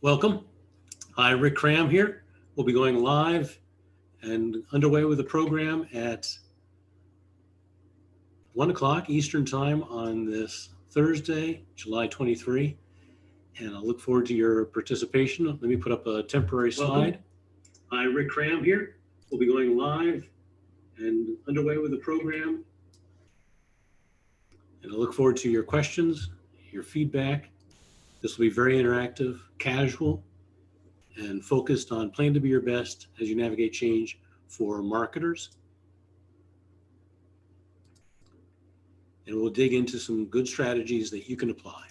Welcome. Hi, Rick Cram here. We'll be going live and underway with the program at 1 o'clock Eastern Time on this Thursday, July 23. And I look forward to your participation. Let me put up a temporary slide. Hi, Rick Cram here. We'll be going live and underway with the program. And I look forward to your questions, your feedback. This will be very interactive, casual, and focused on plan to be your best as you navigate change for marketers. And we'll dig into some good strategies that you can apply.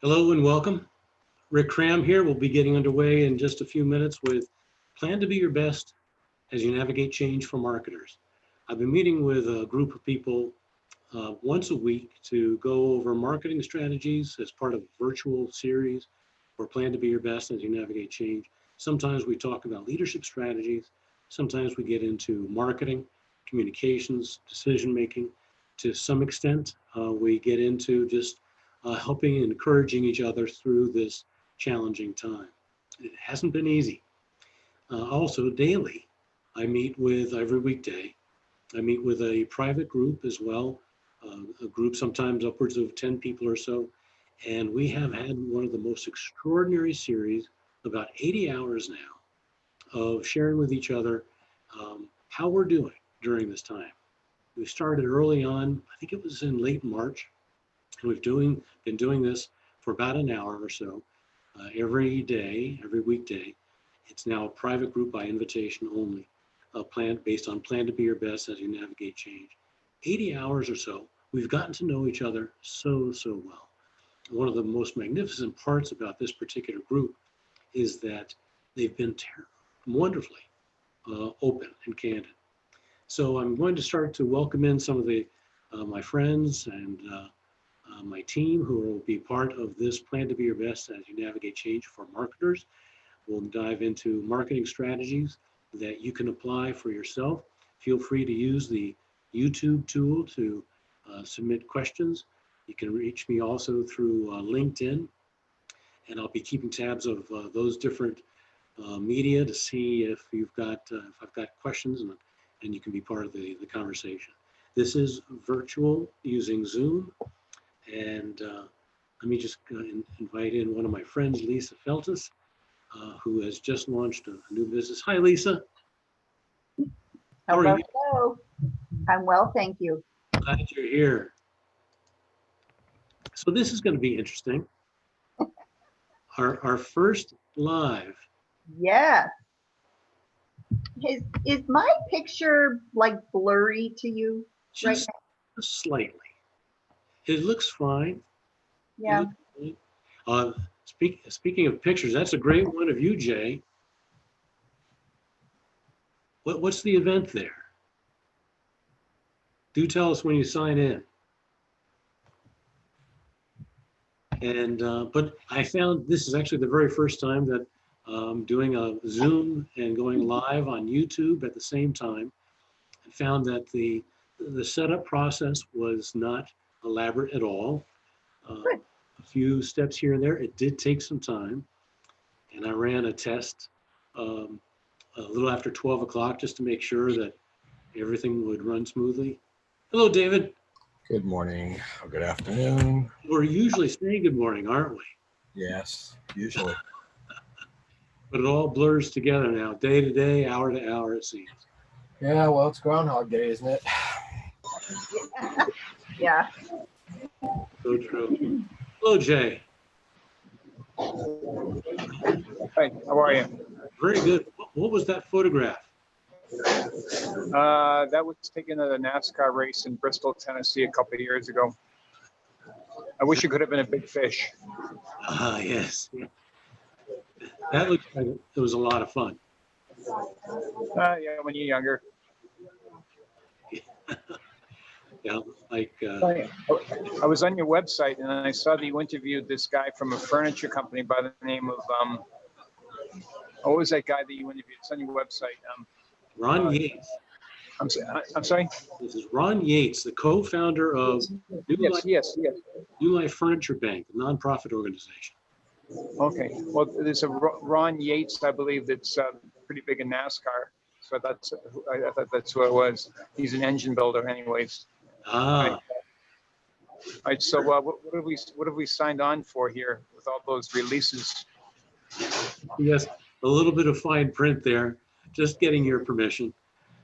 Hello and welcome. Rick Cram here. We'll be getting underway in just a few minutes with Plan to Be Your Best as you navigate change for marketers. I've been meeting with a group of people once a week to go over marketing strategies as part of a virtual series for Plan to Be Your Best as you navigate change. Sometimes we talk about leadership strategies. Sometimes we get into marketing, communications, decision-making. To some extent, we get into just helping and encouraging each other through this challenging time. It hasn't been easy. Also, daily, every weekday, I meet with a private group as well, a group sometimes upwards of 10 people or so. And we have had one of the most extraordinary series, about 80 hours now, of sharing with each other how we're doing during this time. We started early on, I think it was in late March, and been doing this for about an hour or so every day, every weekday. It's now a private group by invitation only, based on plan to be your best as you navigate change. 80 hours or so, we've gotten to know each other so, so well. One of the most magnificent parts about this particular group is that they've been wonderfully open and candid. So I'm going to start to welcome in some of my friends and my team who will be part of this Plan to Be Your Best as you navigate change for marketers. We'll dive into marketing strategies that you can apply for yourself. Feel free to use the YouTube tool to submit questions. You can reach me also through LinkedIn, and I'll be keeping tabs of those different media to see if I've got questions, and you can be part of the conversation. This is virtual using Zoom, and let me just invite in one of my friends, Lisa Feltus, who has just launched a new business. Hi, Lisa. How are you? Hello. I'm well, thank you. Glad you're here. So this is going to be interesting. Our first live. Yes. Is my picture like blurry to you right Just now? slightly. It looks fine. Yeah. Speaking of pictures, that's a great one of you, Jay. What's the event there? Do tell us when you sign in. And but I found this is actually the very first time that I'm doing a Zoom and going live on YouTube at the same time. I found that the setup process was not elaborate at all. A few steps here and there. It did take some time, and I ran a test a little after 12 o'clock just to make sure that everything would run smoothly. Hello, David. Good morning, or good afternoon. We're usually saying good morning, aren't we? Yes, usually. But it all blurs together now, day to day, hour to hour, it seems. Yeah, well, it's Groundhog Day, isn't it? Yeah. So true. Hello, Jay. Hi, how are you? Very good. What was that photograph? That was taken at a NASCAR race in Bristol, Tennessee a couple of years ago. I wish it could have been a big fish. Ah, yes. That looks like it was a lot of fun. Yeah, when you're younger. Yeah, like I was on your website and I saw that you interviewed this guy from a furniture company by the name of, what was that guy that you interviewed? It's on your website. Ron Yates. I'm sorry? This is Ron Yates, the co-founder of Yes. New Life Furniture Bank, a nonprofit organization. Okay. Well, there's a Ron Yates, I believe, that's pretty big in NASCAR. So I thought that's who it was. He's an engine builder, anyways. Ah. Right. So what have we signed on for here with all those releases? Yes, a little bit of fine print there, just getting your permission.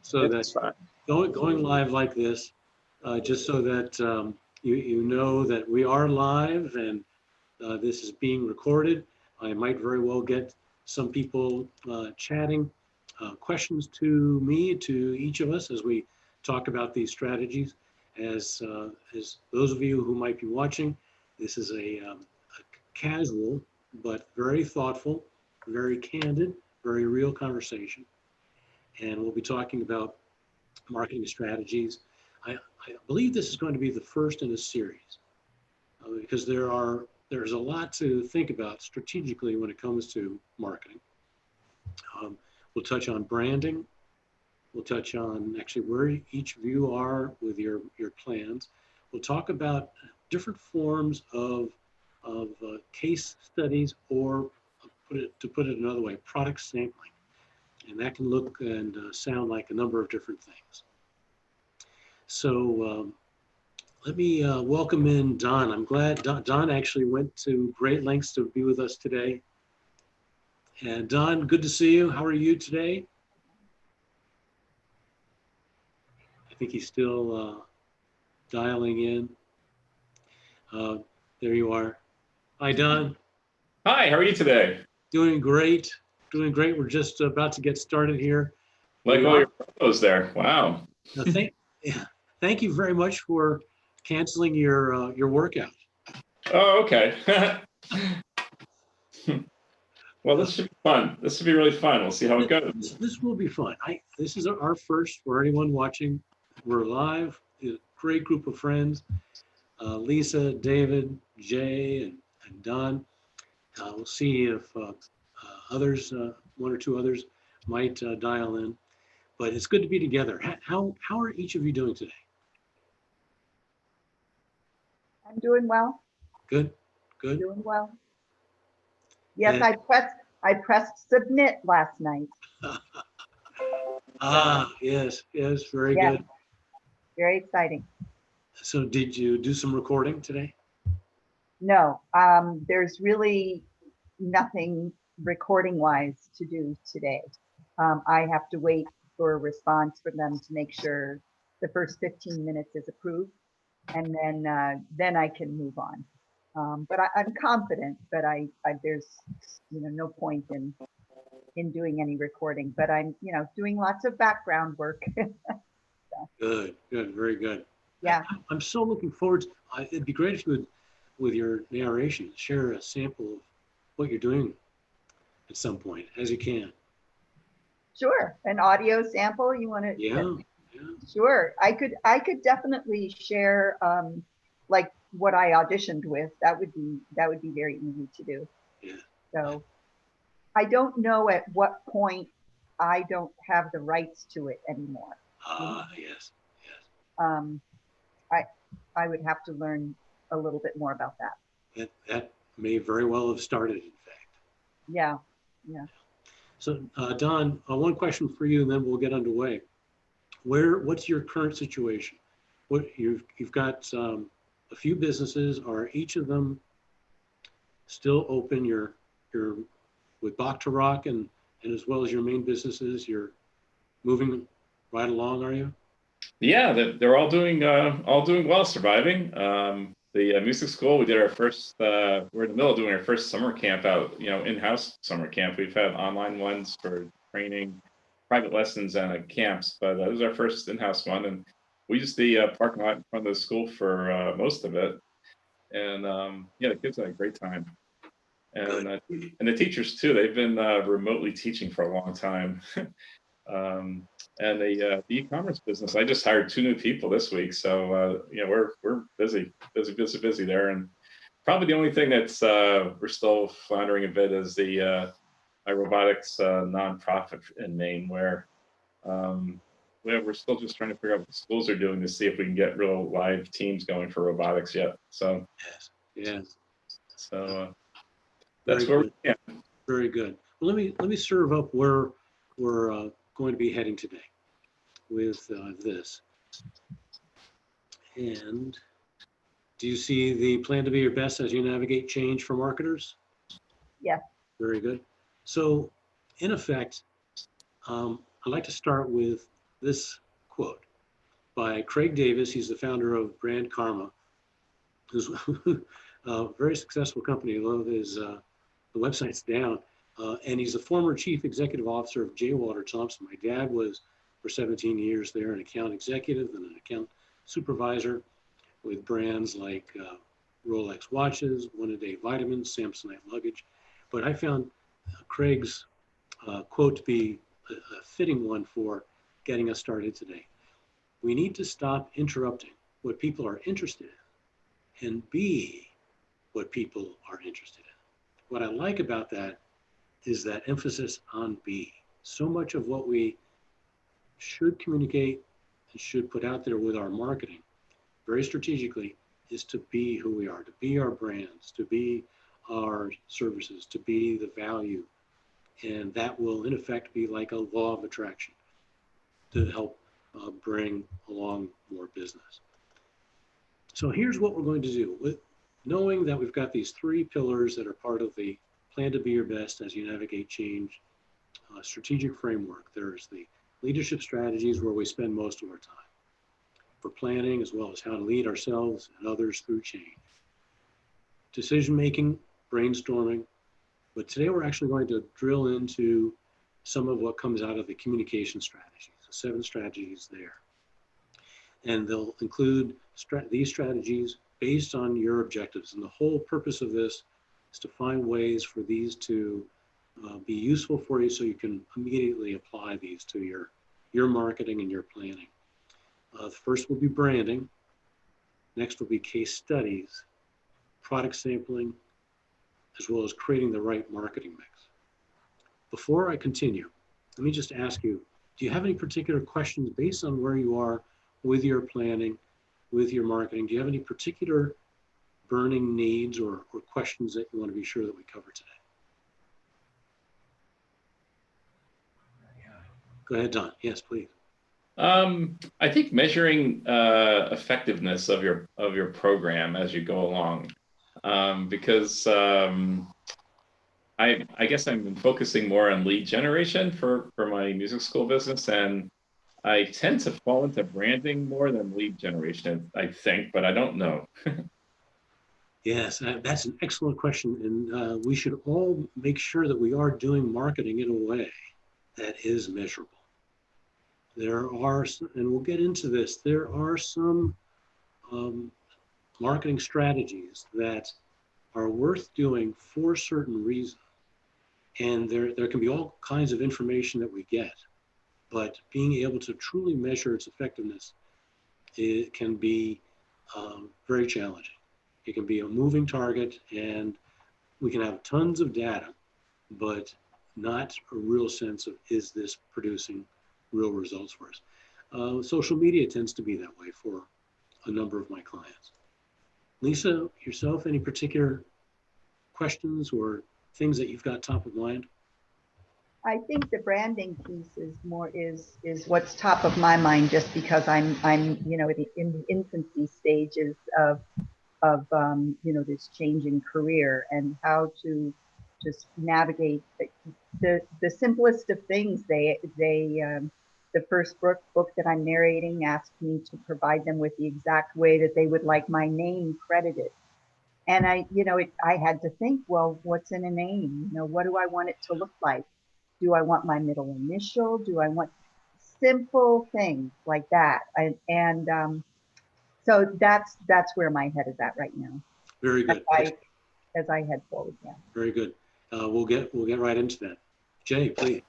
So That's that fine. going live like this, just so that you know that we are live and this is being recorded. I might very well get some people chatting questions to me, to each of us as we talk about these strategies. As those of you who might be watching, this is a casual but very thoughtful, very candid, very real conversation. And we'll be talking about marketing strategies. I believe this is going to be the first in a series because there's a lot to think about strategically when it comes to marketing. We'll touch on branding. We'll touch on actually where each of you are with your plans. We'll talk about different forms of case studies or put it another way, product sampling. And that can look and sound like a number of different things. So let me welcome in Don. I'm glad Don actually went to great lengths to be with us today. And Don, good to see you. How are you today? I think he's still dialing in. There you are. Hi, Don. Hi, how are you today? Doing great. Doing great. We're just about to get started here. Like all your photos there. Wow. Thank you very much for canceling your workout. Oh, okay. Well, this should be fun. This should be really fun. We'll see how it goes. This will be fun. This is our first for anyone watching. We're live. A great group of friends. Lisa, David, Jay, and Don. We'll see if others, one or two others, might dial in. But it's good to be together. How are each of you doing today? I'm doing well. Good. Good. Doing well. Yes, And- I pressed submit last night. Yes, very Yeah. good. Very exciting. So did you do some recording today? No, there's really nothing recording wise to do today. I have to wait for a response from them to make sure the first 15 minutes is approved, and then I can move on. But I'm confident, but there's no point in doing any recording. But I'm doing lots of background work. Good, very good. Yeah. I'm so looking forward. It'd be great if you would, with your narration, share a sample of what you're doing at some point, as you can. Sure, an audio sample. You want to? Yeah. Sure, I could definitely share like what I auditioned with. That would be very easy to do. Yeah. So I don't know at what point I don't have the rights to it anymore. Yes. I would have to learn a little bit more about that. That may very well have started, in fact. Yeah. So Don, one question for you, and then we'll get underway. What's your current situation? What you've got a few businesses. Are each of them still open? You're with Bach to Rock and as well as your main businesses, you're moving right along, are you? Yeah, they're all doing well, surviving. The music school, we did our first. We're in the middle of doing our first summer camp out. In-house summer camp. We've had online ones for training, private lessons, and camps, but this is our first in-house one, and we used the parking lot in front of the school for most of it. And the kids had a great time, and the teachers too. They've been remotely teaching for a long time. And the e-commerce business, I just hired 2 new people this week, so we're busy there. And probably the only thing that's we're still floundering a bit is the iRobotics nonprofit in Maine, where we're still just trying to figure out what the schools are doing to see if we can get real live teams going for robotics yet. So Yes. So that's where we are. Very good. Well, let me serve up where we're going to be heading today with this. And do you see the plan to be your best as you navigate change for marketers? Yeah. Very good. So in effect, I'd like to start with this quote by Craig Davis. He's the founder of Brandkarma, who's a very successful company, although the website's down. And he's a former chief executive officer of J. Walter Thompson. My dad was for 17 years there, an account executive and an account supervisor with brands like Rolex watches, One-A-Day vitamins, Samsonite luggage. But I found Craig's quote to be a fitting one for getting us started today. We need to stop interrupting what people are interested in and be what people are interested in. What I like about that is that emphasis on be. So much of what we should communicate and should put out there with our marketing, very strategically, is to be who we are, to be our brands, to be our services to be the value. And that will, in effect, be like a law of attraction to help bring along more business. So here's what we're going to do. With knowing that we've got these three pillars that are part of the Plan to Be Your Best as You Navigate Change strategic framework. There's the leadership strategies where we spend most of our time for planning, as well as how to lead ourselves and others through change. Decision-making, brainstorming, but today we're actually going to drill into some of what comes out of the communication strategies, the 7 strategies there. And they'll include these strategies based on your objectives. And the whole purpose of this is to find ways for these to be useful for you so you can immediately apply these to your marketing and your planning. The first will be branding. Next will be case studies, product sampling, as well as creating the right marketing mix. Before I continue, let me just ask you, do you have any particular questions based on where you are with your planning, with your marketing? Do you have any particular burning needs or questions that you want to be sure that we cover today? Go ahead, Don. Yes, please. I think measuring effectiveness of your program as you go along, because I guess I'm focusing more on lead generation for my music school business, and I tend to fall into branding more than lead generation, I think, but I don't know. Yes, that's an excellent question. And we should all make sure that we are doing marketing in a way that is measurable. There are, and we'll get into this, there are some marketing strategies that are worth doing for certain reasons. And there can be all kinds of information that we get, but being able to truly measure its effectiveness, it can be very challenging. It can be a moving target, and we can have tons of data, but not a real sense of, is this producing real results for us? Social media tends to be that way for a number of my clients. Lisa, yourself, any particular questions or things that you've got top of mind? I think the branding piece is what's top of my mind, just because I'm in the infancy stages of this changing career, and how to just navigate the simplest of things. The first book that I'm narrating asked me to provide them with the exact way that they would like my name credited. And I had to think, well, what's in a name? What do I want it to look like? Do I want my middle initial? Do I want simple things like that? So that's where my head is at right now. Very good. As I head forward, yeah. Very good. We'll get right into that. Jay, please.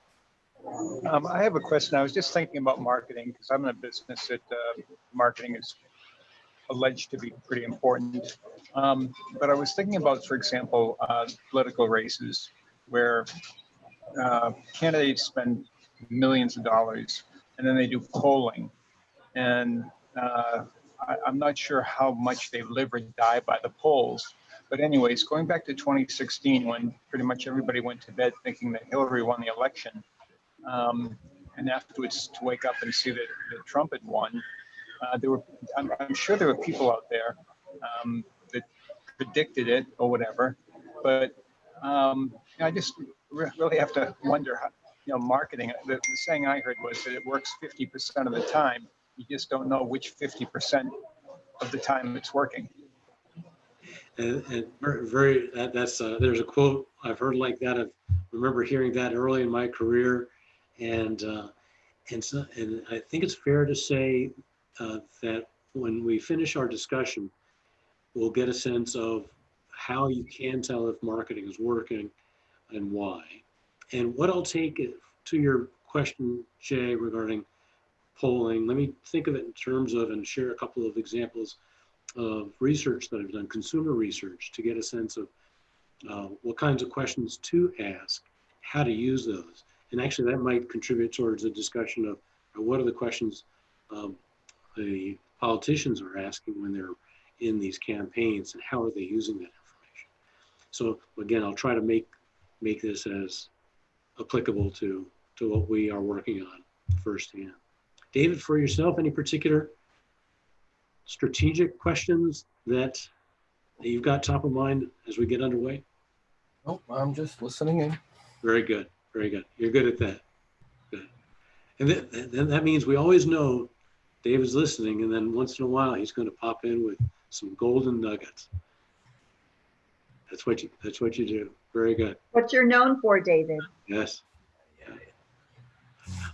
I have a question. I was just thinking about marketing, because I'm in a business that marketing is alleged to be pretty important. But I was thinking about, for example, political races where candidates spend millions of dollars and then they do polling. And I'm not sure how much they live or die by the polls. But anyways, going back to 2016, when pretty much everybody went to bed thinking that Hillary won the election, and afterwards to wake up and see that Trump had won, I'm sure there were people out there that predicted it or whatever. But I just really have to wonder how, marketing, the saying I heard was that it works 50% of the time. You just don't know which 50% of the time it's working. And there's a quote I've heard like that. I remember hearing that early in my career, and I think it's fair to say that when we finish our discussion, we'll get a sense of how you can tell if marketing is working and why. And what I'll take to your question, Jay, regarding polling, let me think of it in terms of, and share a couple of examples of research that I've done, consumer research, to get a sense of what kinds of questions to ask, how to use those. And actually that might contribute towards a discussion of what are the questions the politicians are asking when they're in these campaigns, and how are they using that information. So again, I'll try to make this as applicable to what we are working on firsthand. David, for yourself, any particular strategic questions that you've got top of mind as we get underway? Nope, I'm just listening in. Very good. Very good. You're good at that. Good. And then that means we always know David's listening, and then once in a while he's going to pop in with some golden nuggets. That's what you do. Very good. What you're known for, David. Yes. Yeah.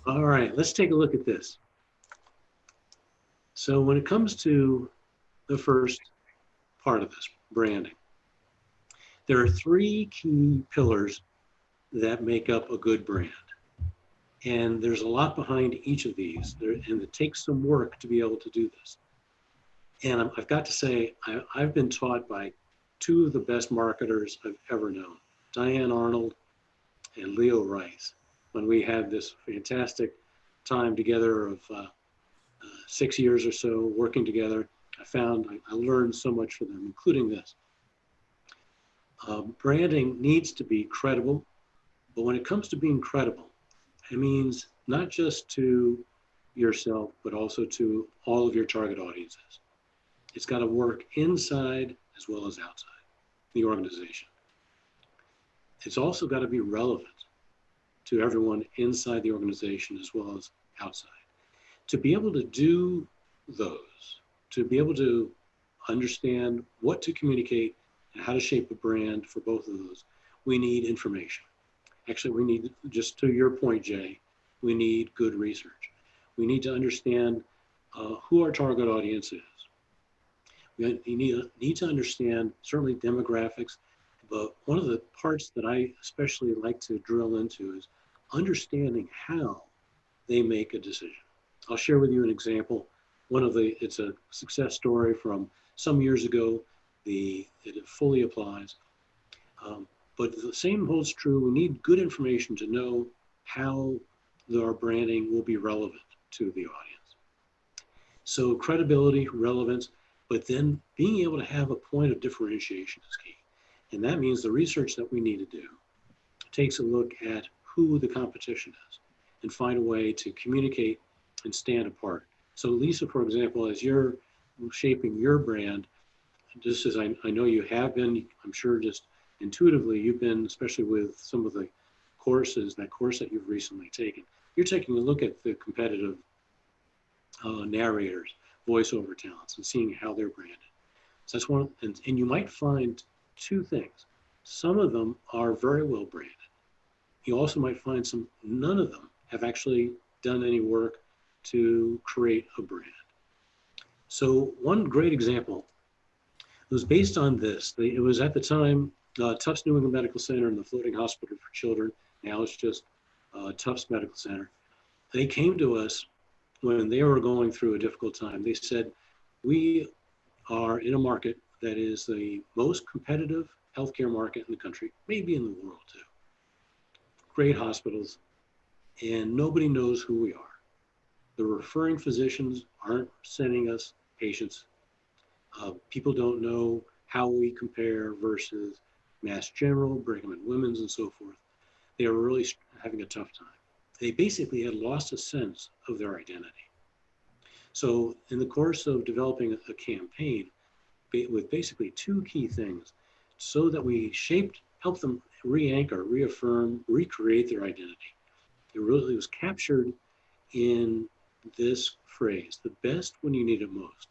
All right, let's take a look at this. So when it comes to the first part of this, branding, there are three key pillars that make up a good brand. And there's a lot behind each of these, and it takes some work to be able to do this. And I've got to say, I've been taught by two of the best marketers I've ever known, Diane Arnold and Leo Rice, when we had this fantastic time together of 6 years or so working together. I learned so much from them, including this. Branding needs to be credible, but when it comes to being credible, it means not just to yourself, but also to all of your target audiences. It's got to work inside as well as outside the organization. It's also got to be relevant to everyone inside the organization as well as outside. To be able to do those, to be able to understand what to communicate and how to shape a brand for both of those, we need information. Actually, we need, just to your point, Jay, we need good research. We need to understand who our target audience is. We need to understand certainly demographics, but one of the parts that I especially like to drill into is understanding how they make a decision. I'll share with you an example. It's a success story from some years ago. It fully applies. But the same holds true. We need good information to know how our branding will be relevant to the audience. So credibility, relevance, but then being able to have a point of differentiation is key. And that means the research that we need to do takes a look at who the competition is and find a way to communicate and stand apart. So Lisa, for example, as you're shaping your brand, just as I know you have been, I'm sure just intuitively you've been, especially with some of the courses, that course that you've recently taken, you're taking a look at the competitive narrators, voiceover talents, and seeing how they're branded. So that's one, and you might find two things. Some of them are very well branded. You also might find none of them have actually done any work to create a brand. So one great example was based on this. It was at the time Tufts New England Medical Center and the Floating Hospital for Children. Now it's just Tufts Medical Center. They came to us when they were going through a difficult time. They said, we are in a market that is the most competitive healthcare market in the country, maybe in the world too. Great hospitals, and nobody knows who we are. The referring physicians aren't sending us patients. People don't know how we compare versus Mass General, Brigham and Women's, and so forth. They are really having a tough time. They basically had lost a sense of their identity. So in the course of developing a campaign with basically two key things, so that we helped them re-anchor, reaffirm, recreate their identity. It really was captured in this phrase, the best when you need it most.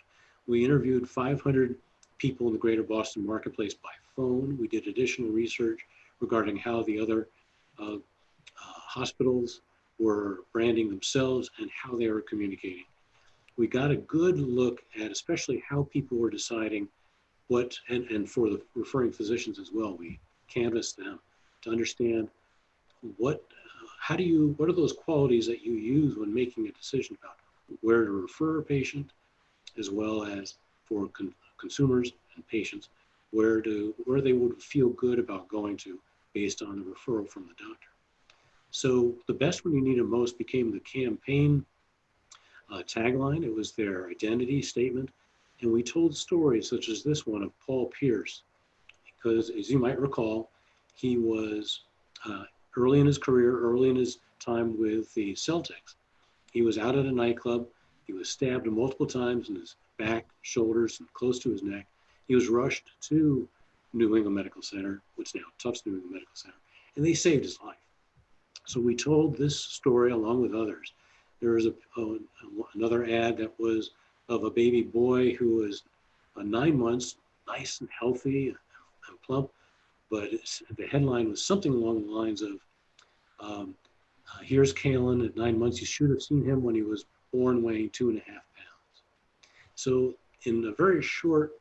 We interviewed 500 people in the greater Boston marketplace by phone. We did additional research regarding how the other hospitals were branding themselves and how they were communicating. We got a good look at especially how people were deciding what, and for the referring physicians as well, we canvassed them to understand what are those qualities that you use when making a decision about where to refer a patient, as well as for consumers and patients, where they would feel good about going to based on the referral from the doctor. So the best when you need it most became the campaign tagline. It was their identity statement. And we told stories such as this one of Paul Pierce because as you might recall, he was early in his career, early in his time with the Celtics. He was out at a nightclub. He was stabbed multiple times in his back, shoulders, and close to his neck. He was rushed to New England Medical Center, which is now Tufts New England Medical Center, and they saved his life. So we told this story along with others. There was another ad that was of a baby boy who was 9 months, nice and healthy and plump, but the headline was something along the lines of, here's Kalen at 9 months. You should have seen him when he was born weighing 2.5 pounds. So in a very short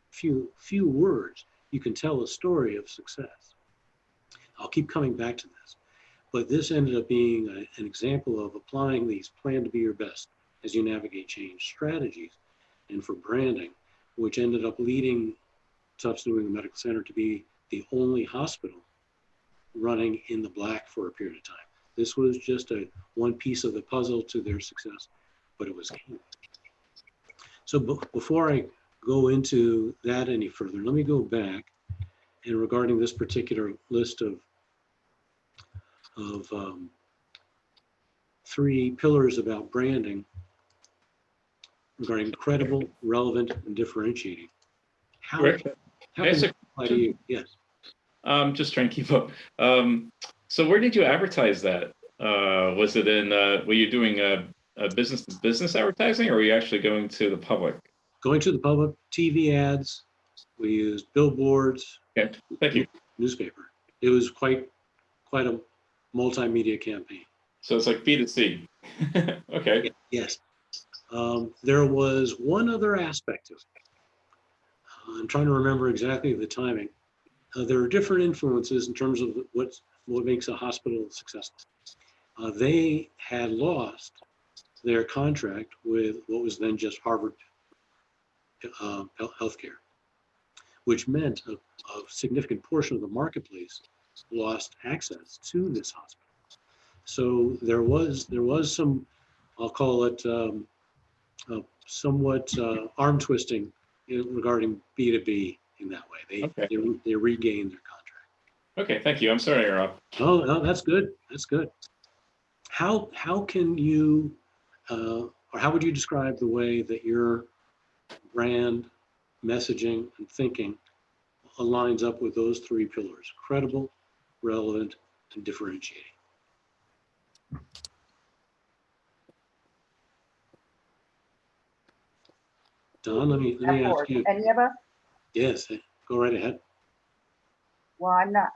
few words, you can tell a story of success. I'll keep coming back to this, but this ended up being an example of applying these plan to be your best as you navigate change strategies and for branding, which ended up leading Tufts New England Medical Center to be the only hospital running in the black for a period of time. This was just one piece of the puzzle to their success, but it was key. So before I go into that any further, let me go back and regarding this particular list of 3 pillars about branding regarding credible, relevant, and differentiating. How Rick, can it apply to you? Yes. Just trying to keep up. So where did you advertise that? Was it in, were you doing a business to business advertising, or were you actually going to the public? Going to the public, TV ads, we used billboards. Okay, thank you. Newspaper. It was quite a multimedia campaign. So it's like B2C. Okay. Yes. There was one other aspect to it. I'm trying to remember exactly the timing. There are different influences in terms of what makes a hospital successful. They had lost their contract with what was then just Harvard Healthcare, which meant a significant portion of the marketplace lost access to this hospital. So there was some, I'll call it somewhat arm twisting regarding B2B in that way. They regained their contract. Okay, thank you. I'm sorry to interrupt. Oh, no, that's good. That's good. How can you, or how would you describe the way that your brand messaging and thinking aligns up with those 3 pillars: credible, relevant, and differentiating? Don, let me ask you. Any of us? Yes, go right ahead. Well, I'm not.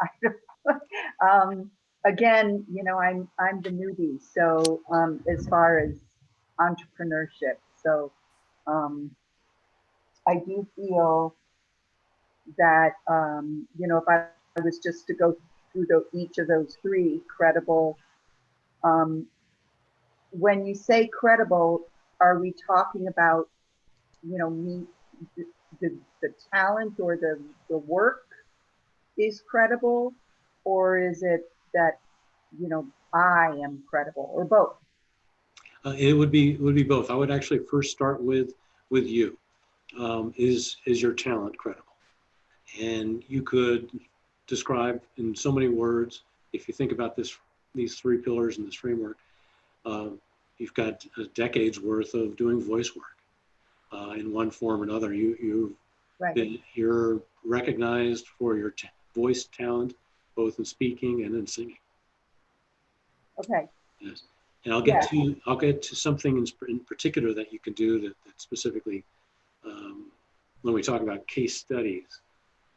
Again, I'm the newbie. So as far as entrepreneurship, so I do feel that if I was just to go through each of those 3, credible. When you say credible, are we talking about me, the talent or the work is credible, or is it that I am credible, or both? It would be both. I would actually first start with you. Is your talent credible? And you could describe in so many words. If you think about these 3 pillars in this framework, you've got a decade's worth of doing voice work in one form or another. You're recognized for your voice talent, both in speaking and in singing. Okay. Yes, and I'll get to something in particular that you can do that specifically when we talk about case studies.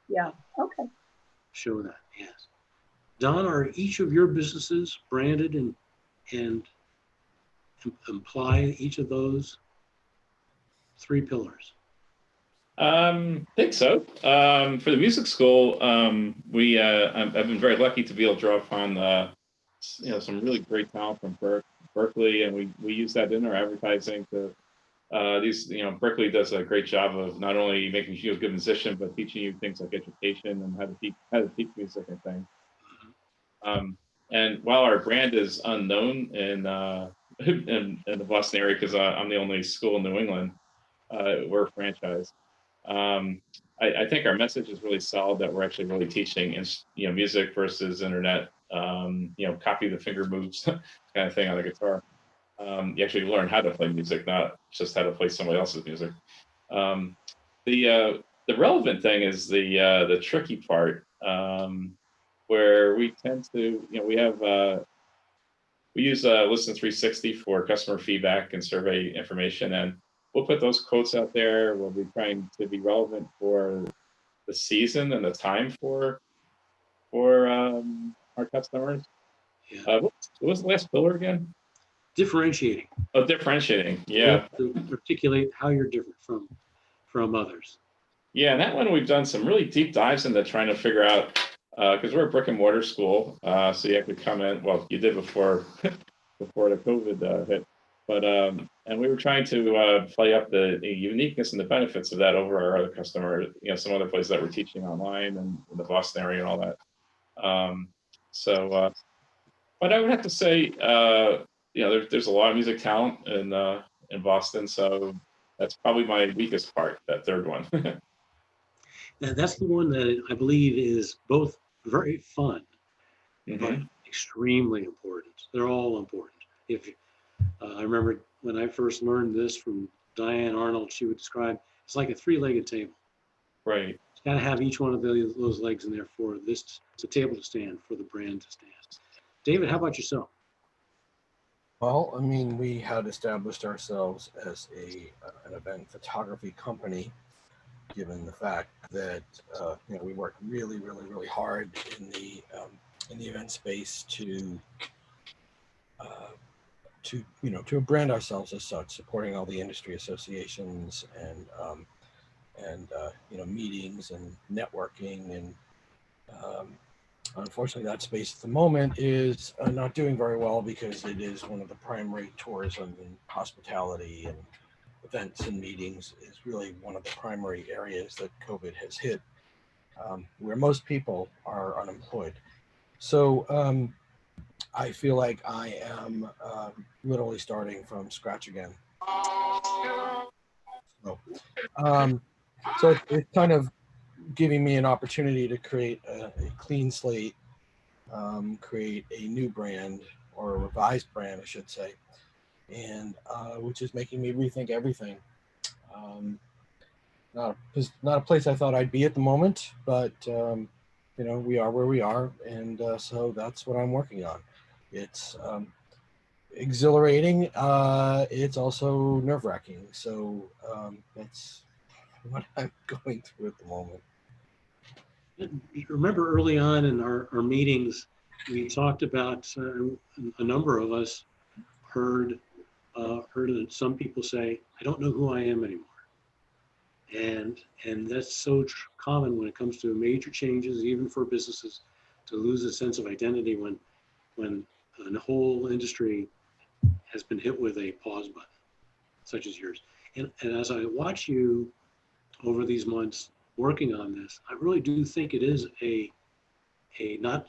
Yeah. Okay. Show that. Yes. Don, are each of your businesses branded and imply each of those 3 pillars? I think so. For the music school, I've been very lucky to be able to draw upon some really great talent from Berkeley, and we use that in our advertising to Berkeley does a great job of not only making you a good musician, but teaching you things like education and how to teach music and things. And while our brand is unknown in the Boston area, because I'm the only school in New England, we're a franchise. I think our message is really solid, that we're actually really teaching, music versus internet. Copy the finger moves kind of thing on the guitar. You actually learn how to play music, not just how to play somebody else's music. Um, the relevant thing is the tricky part, where we tend to, we use Listen 360 for customer feedback and survey information, and we'll put those quotes out there. We'll be trying to be relevant for the season and the time for our customers. Yeah. What was the last pillar again? Differentiating. Oh, differentiating. Yeah. To articulate how you're different from others. Yeah, and that one we've done some really deep dives into trying to figure out, because we're a brick and mortar school, so you have to come in. Well, you did before before the COVID hit, but and we were trying to play up the uniqueness and the benefits of that over our other customers. Some other places that we're teaching online and in the Boston area and all that. But I would have to say, there's a lot of music talent in Boston, so that's probably my weakest part, that third one. And that's the one that I believe is both very fun, but Mhm. extremely important. They're all important. If I remember when I first learned this from Diane Arnold, she would describe it's like a three-legged table. Right. It's got to have each one of those legs in there for this the table to stand, for the brand to stand. David, how about yourself? Well, I mean, we had established ourselves as an event photography company, given the fact that we worked really, really, really hard in the event space to brand ourselves as such, supporting all the industry associations and meetings and networking. And unfortunately, that space at the moment is not doing very well, because it is one of the primary tourism and hospitality and events and meetings is really one of the primary areas that COVID has hit, where most people are unemployed. So I feel like I am literally starting from scratch again. So it's kind of giving me an opportunity to create a clean slate, create a new brand, or a revised brand, I should say, and which is making me rethink everything. Not a place I thought I'd be at the moment, but we are where we are, and so that's what I'm working on. It's exhilarating. It's also nerve-wracking. So that's what I'm going through at the moment. Remember early on in our meetings, we talked about a number of us heard that some people say, "I don't know who I am anymore." And that's so common when it comes to major changes, even for businesses, to lose a sense of identity when the whole industry has been hit with a pause button, such as yours. And as I watch you over these months working on this, I really do think it is a not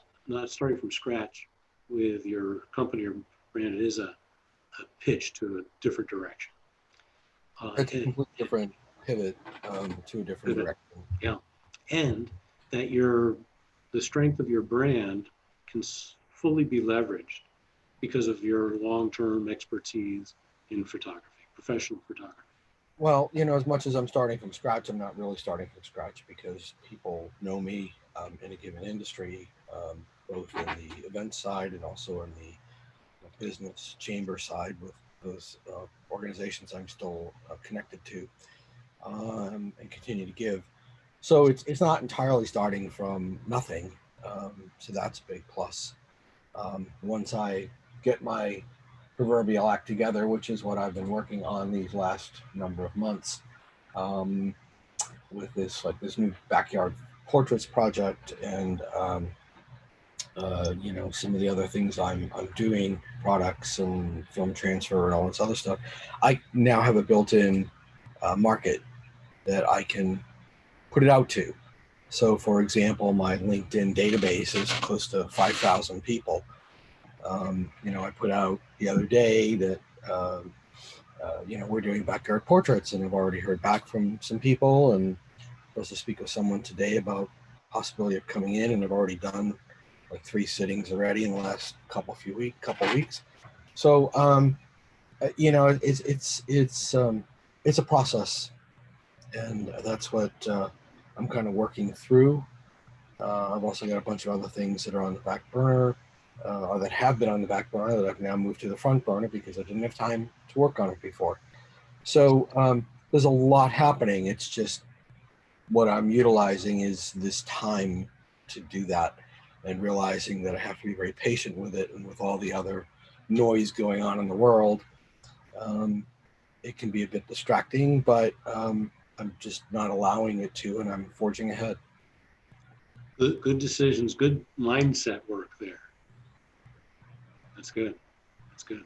starting from scratch with your company or brand. It is a pitch to a different direction. It's a completely different pivot to a different direction. Yeah, and that the strength of your brand can fully be leveraged because of your long-term expertise in photography, professional photography. Well, as much as I'm starting from scratch, I'm not really starting from scratch, because people know me in a given industry, both in the event side and also in the business chamber side with those organizations I'm still connected to and continue to give. So it's not entirely starting from nothing. So that's a big plus. Once I get my proverbial act together, which is what I've been working on these last number of months, with this new backyard portraits project, and some of the other things I'm doing, products and film transfer and all this other stuff, I now have a built-in market that I can put it out to. So, for example, my LinkedIn database is close to 5,000 people. I put out the other day that we're doing backyard portraits, and I've already heard back from some people, and supposed to speak with someone today about possibility of coming in, and I've already done like 3 sittings already in the last couple weeks. So you know, it's a process, and that's what I'm kind of working through. I've also got a bunch of other things that are on the back burner, or that have been on the back burner that I've now moved to the front burner because I didn't have time to work on it before. So there's a lot happening. It's just what I'm utilizing is this time to do that, and realizing that I have to be very patient with it, and with all the other noise going on in the world. It can be a bit distracting, but I'm just not allowing it to, and I'm forging ahead. Good decisions, good mindset work there. That's good. That's good.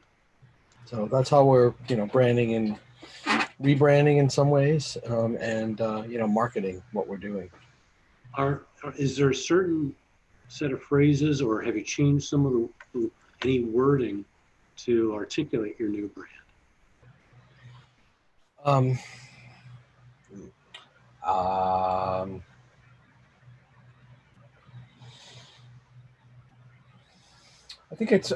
So that's how we're, you know, branding and rebranding in some ways, and you know, marketing what we're doing. Is there a certain set of phrases, or have you changed some of any wording to articulate your new brand? Um, I think it's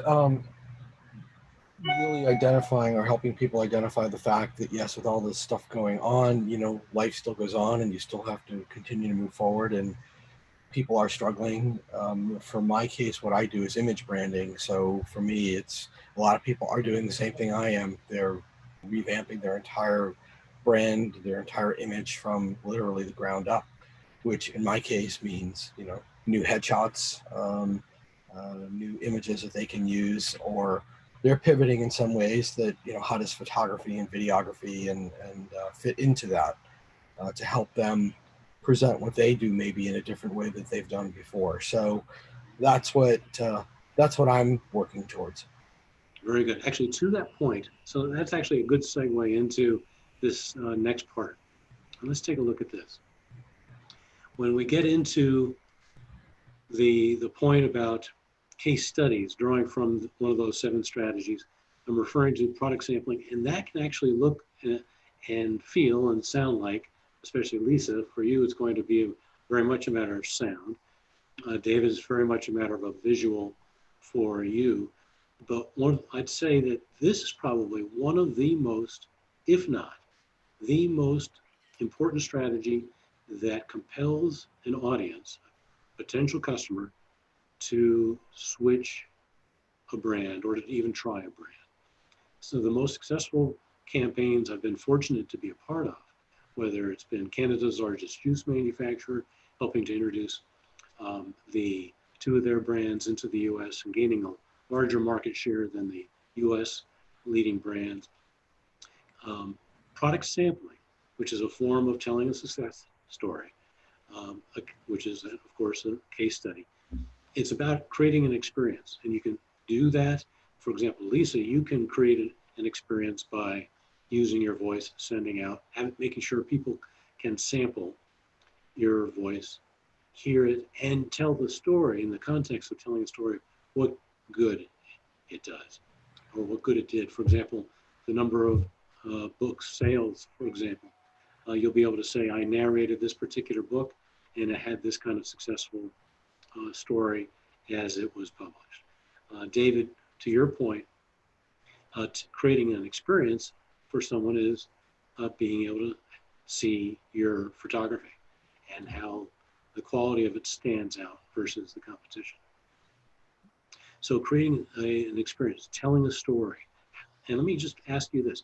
really identifying or helping people identify the fact that, yes, with all this stuff going on, you know, life still goes on, and you still have to continue to move forward, and people are struggling. For my case, what I do is image branding. So for me, it's a lot of people are doing the same thing I am. They're revamping their entire brand, their entire image from literally the ground up, which in my case means, you know, new headshots, new images that they can use, or they're pivoting in some ways that, you know, how does photography and videography and fit into that to help them present what they do maybe in a different way that they've done before. So that's what I'm working towards. Very good. Actually, to that point, so that's actually a good segue into this next part. And let's take a look at this. When we get into the point about case studies, drawing from one of those 7 strategies, I'm referring to product sampling, and that can actually look and feel and sound like, especially Lisa, for you, it's going to be very much a matter of sound. David is very much a matter of a visual for you. But I'd say that this is probably one of the most, if not the most important strategy that compels an audience, potential customer, to switch a brand or to even try a brand. So the most successful campaigns I've been fortunate to be a part of, whether it's been Canada's largest juice manufacturer helping to introduce the 2 of their brands into the US and gaining a larger market share than the US leading brands. Product sampling, which is a form of telling a success story, which is, of course, a case study. It's about creating an experience, and you can do that. For example, Lisa, you can create an experience by using your voice, sending out, making sure people can sample your voice, hear it, and tell the story in the context of telling a story, what good it does, or what good it did. For example, the number of book sales, for example. You'll be able to say, I narrated this particular book, and it had this kind of successful story as it was published. David, to your point, creating an experience for someone is being able to see your photography and how the quality of it stands out versus the competition. So creating an experience, telling a story. And let me just ask you this.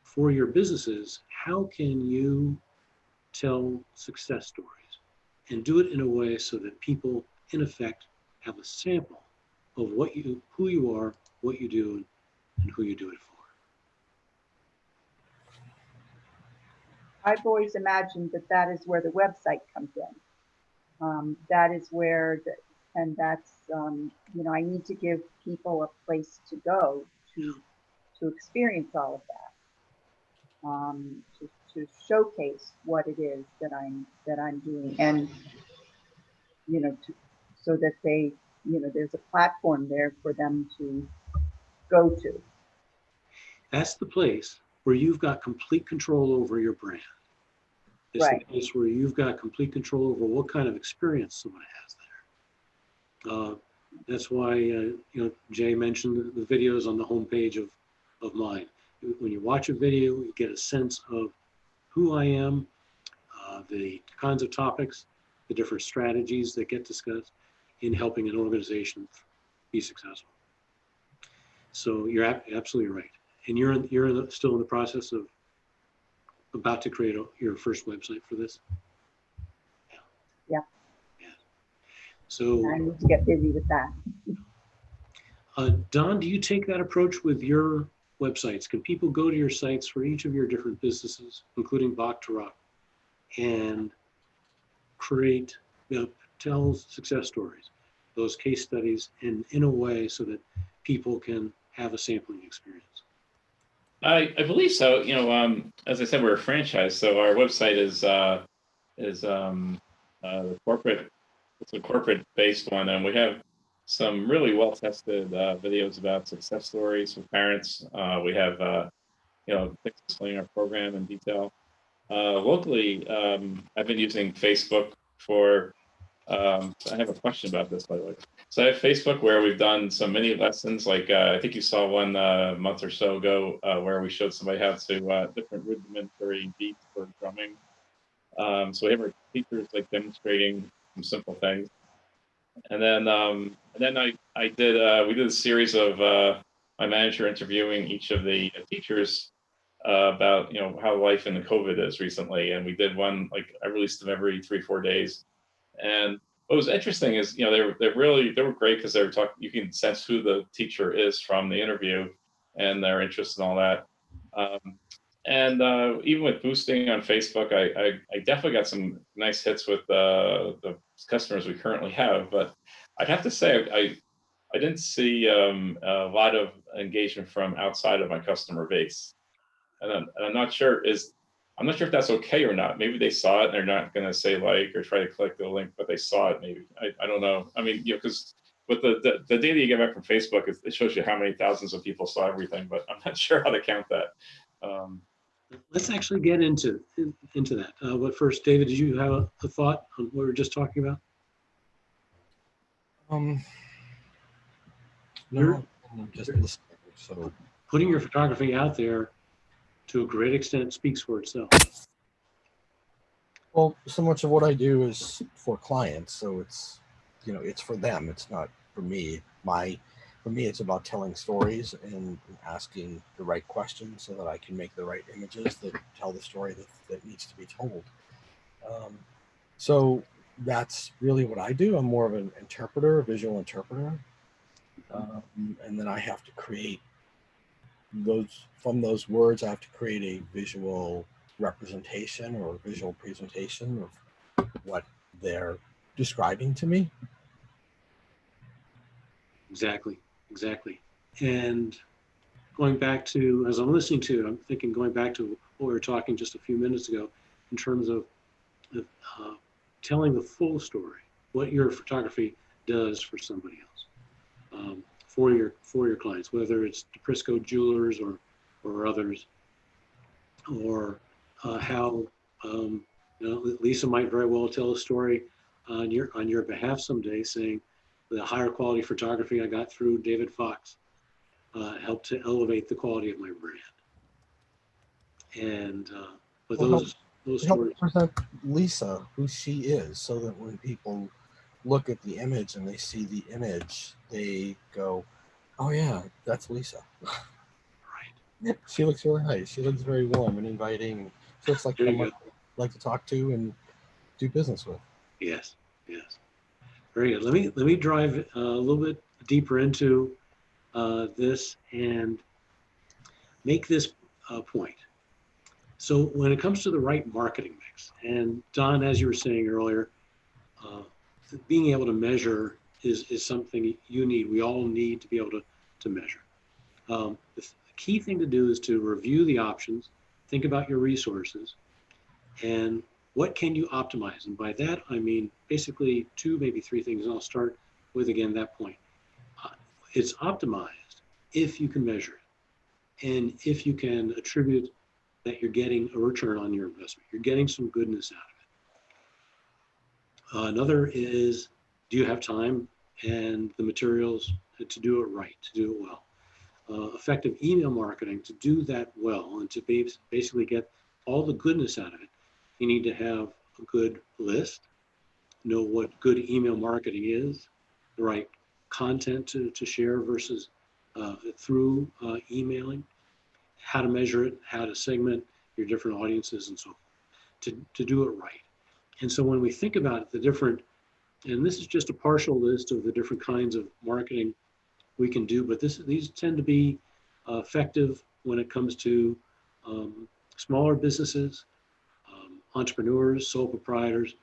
For your businesses, how can you tell success stories and do it in a way so that people, in effect, have a sample of who you are, what you do, and who you do it for? I've always imagined that is where the website comes in. That is where, and that's, you know, I need to give people a place to go to experience all of that, to showcase what it is that I'm doing, and you know, so that they, you know, there's a platform there for them to go to. That's the place where you've got complete control over your brand. It's Right. the case where you've got complete control over what kind of experience someone has there. That's why, Jay mentioned the videos on the homepage of mine. When you watch a video, you get a sense of who I am, the kinds of topics, the different strategies that get discussed in helping an organization be successful. So you're absolutely right. And you're still in the process of about to create your first website for this? Yeah. So I need to get busy with that. Don, do you take that approach with your websites? Can people go to your sites for each of your different businesses, including Bach to Rock, and create, tell success stories, those case studies, in a way so that people can have a sampling experience? I believe so. As I said, we're a franchise, so our website is the corporate. It's a corporate-based one, and we have some really well-tested videos about success stories for parents. We have things explaining our program in detail. Locally, I've been using Facebook for. I have a question about this, by the way. So I have Facebook where we've done some mini lessons. Like I think you saw one month or so ago where we showed somebody how to different rudimentary beats for drumming. So we have our teachers like demonstrating some simple things. And then I did we did a series of my manager interviewing each of the teachers about how life in the COVID is recently, and we did one like I released them every 3-4 days. And what was interesting is they were great because they were talking. You can sense who the teacher is from the interview, and their interest and all that. And even with boosting on Facebook, I definitely got some nice hits with the customers we currently have. But I'd have to say I didn't see a lot of engagement from outside of my customer base, and I'm not sure if that's okay or not. Maybe they saw it and they're not going to say like or try to click the link, but they saw it. Maybe I don't know. I mean, because with the data you get back from Facebook, it shows you how many thousands of people saw everything, but I'm not sure how to count that. Let's actually get into that. But first, David, did you have a thought on what we were just talking about? No, I'm just listening. So Putting your photography out there to a great extent speaks for itself. well, so much of what I do is for clients, so it's it's for them. It's not for me. For me, it's about telling stories and asking the right questions so that I can make the right images that tell the story that needs to be told. So that's really what I do. I'm more of an interpreter, a visual interpreter. And then I have to create from those words, I have to create a visual representation or visual presentation of what they're describing to me. Exactly. And going back to, as I'm listening to it, I'm thinking going back to what we were talking just a few minutes ago in terms of telling the full story, what your photography does for somebody else, for your clients, whether it's DePrisco Jewelers or others, or how Lisa might very well tell a story on your behalf someday, saying the higher quality photography I got through David Fox helped to elevate the quality of my brand. And but those stories Present Lisa who she is, so that when people look at the image and they see the image, they go, "Oh yeah, that's Lisa." right. She looks really nice. She looks very warm and inviting. She looks like someone I'd like to talk to and do business with. Yes. Very good. Let me drive a little bit deeper into this and make this point. So when it comes to the right marketing mix, and Don, as you were saying earlier, being able to measure is something you need. We all need to be able to measure. The key thing to do is to review the options, think about your resources, and what can you optimize? And by that, I mean basically 2, maybe 3 things. And I'll start with, again, that point. It's optimized if you can measure it and if you can attribute that you're getting a return on your investment. You're getting some goodness out of it. Another is, do you have time and the materials to do it right, to do it well? Effective email marketing, to do that well and to basically get all the goodness out of it, you need to have a good list, know what good email marketing is, the right content to share versus through emailing, how to measure it, how to segment your different audiences and so forth, to do it right. And so when we think about the different, and this is just a partial list of the different kinds of marketing we can do, but these tend to be effective when it comes to smaller businesses, entrepreneurs, sole proprietors,